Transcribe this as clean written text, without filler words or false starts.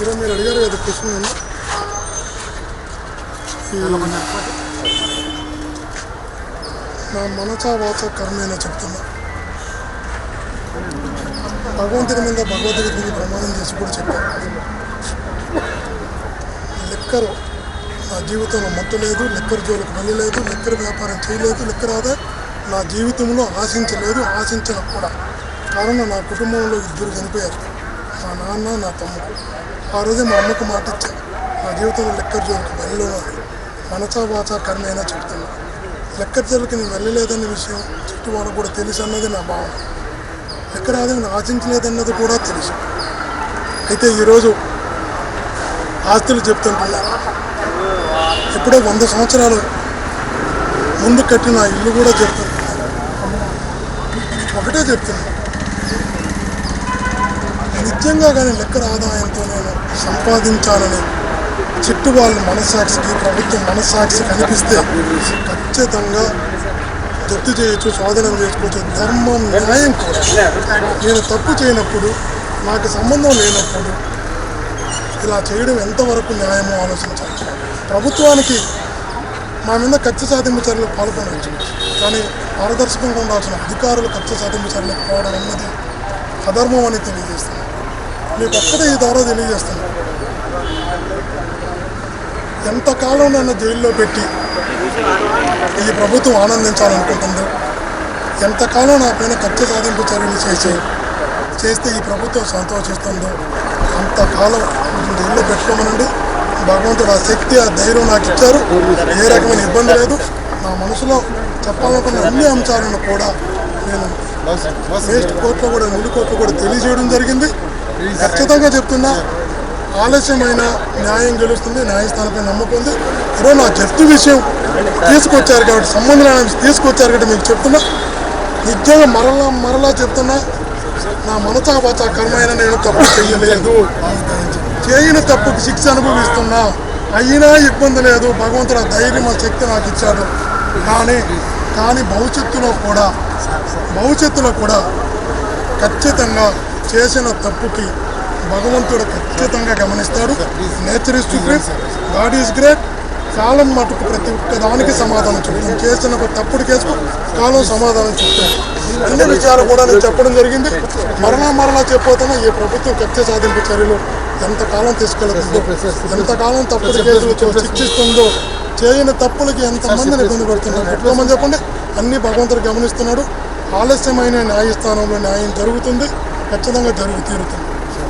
ఈరోజు మీరు అడిగారు కదా ప్రశ్న నా మనస వాచ కర్మేనా చెప్తున్నా. భగవంతుడి మీద భగవద్గీత మీద ప్రమాణం చేసి కూడా చెప్పాను. లెక్కరు నా జీవితంలో మత్తలేదు, లెక్కర జోలికి వెళ్ళలేదు, లెక్కర వ్యాపారం చేయలేదు, లెక్కర ఆదా నా జీవితంలో ఆశించలేదు, ఆశించడం కూడా. కారణం నా కుటుంబంలో 2 చనిపోయారు, మా నాన్న నా తమ్ముడు. ఆ రోజే మా అమ్మకు మాట ఇచ్చాను, నా జీవితంలో లెక్కర జోలికి వెళ్ళను. మనసా వాచ కర్మేనా చెప్తున్నా. లెక్కర జోలికి నేను వెళ్ళలేదన్న విషయం చుట్టూ వాళ్ళకు కూడా తెలుసు అన్నది నా భావన. లెక్కర ఆదాయం ఆశించలేదన్నది కూడా తెలుసు. అయితే ఈరోజు ఆస్తులు చెప్తుంటున్నారు. ఎప్పుడో 100 సంవత్సరాలు ముందు కట్టిన ఇల్లు కూడా చెప్తున్నారు. ఒకటే చెప్తున్నా, నిజంగా కానీ లెక్కర ఆదాయంతో నేను సంపాదించాలని చుట్టూ వాళ్ళ మనస్సాక్షికి, ప్రభుత్వం మనస్సాక్షికి అనిపిస్తే ఖచ్చితంగా జప్తు చేయొచ్చు, స్వాధీనం చేసుకోవచ్చు. ధర్మం, న్యాయం కూడా. నేను తప్పు చేయనప్పుడు, నాకు సంబంధం లేనప్పుడు ఇలా చేయడం ఎంతవరకు న్యాయమో ఆలోచించాలి. ప్రభుత్వానికి మా మీద కక్ష సాధింపు చర్యలు పాల్గొనవచ్చు, కానీ పారదర్శకంగా ఉండాల్సిన అధికారులు కక్ష సాధింపు చర్యలకు పోవడం అన్నది అధర్మం అని తెలియజేస్తున్నాను. మీకు ఒక్కటే ఈ ద్వారా తెలియజేస్తున్నాను, ఎంతకాలం నన్ను జైల్లో పెట్టి ఈ ప్రభుత్వం ఆనందించాలనుకుంటుందో, ఎంతకాలం నా పైన కక్ష సాధింపు చర్యలు చేస్తే ఈ ప్రభుత్వం సంతోషిస్తుందో అంతకాలం జైల్లో పెట్టుకోమనండి. భగవంతుడు ఆ శక్తి, ఆ ధైర్యం నాకు ఇచ్చారు. ఏ రకమైన ఇబ్బంది లేదు. నా మనసులో చెప్పాలనుకున్న అన్ని అంశాలను కూడా నేను వేస్ట్ కోర్టులో కూడా, నిండు కోర్టులో కూడా తెలియజేయడం జరిగింది. ఖచ్చితంగా చెప్తున్నా, ఆలస్యమైన న్యాయం గెలుస్తుంది. న్యాయస్థానంపై నమ్మకం ఉంది. ఈరోజు నా జప్తు విషయం తీసుకొచ్చారు కాబట్టి, సంబంధం తీసుకొచ్చారు కాబట్టి మీకు చెప్తున్నా, నిజంగా మరలా చెప్తున్నా, నా మనసా వాచ కర్మ అయినా నేను తప్పు చేయలేదు. చేయని తప్పుకి శిక్ష అనుభవిస్తున్నా, అయినా ఇబ్బంది లేదు. భగవంతుడు ఆ ధైర్యం, ఆ శక్తి నాకు ఇచ్చాడు. కానీ భవిష్యత్తులో కూడా ఖచ్చితంగా చేసిన తప్పుకి భగవంతుడు ఖచ్చితంగా గమనిస్తాడు. Nature is supreme, god is great. కాలం మటుకు ప్రతి ఒక్క దానికి సమాధానం చెప్తాను. చేసిన తప్పుడు కేసుకు కాలం సమాధానం చెప్తాను. అన్ని విషయాలు కూడా నేను చెప్పడం జరిగింది. మరలా చెప్పబోతున్నా, ఈ ప్రభుత్వం కక్ష సాధింపు చర్యలు ఎంతకాలం తీసుకెళ్తుందో, ఎంతకాలం తప్పుడు కేసులు శిక్షిస్తుందో, చేయని తప్పులకి ఎంతమందిని ఇబ్బంది పెడుతుందో పెట్టుకోమని చెప్పండి. అన్నీ భగవంతుడు గమనిస్తున్నాడు. ఆలస్యమైన న్యాయస్థానంలో న్యాయం జరుగుతుంది, ఖచ్చితంగా తీరుతుంది.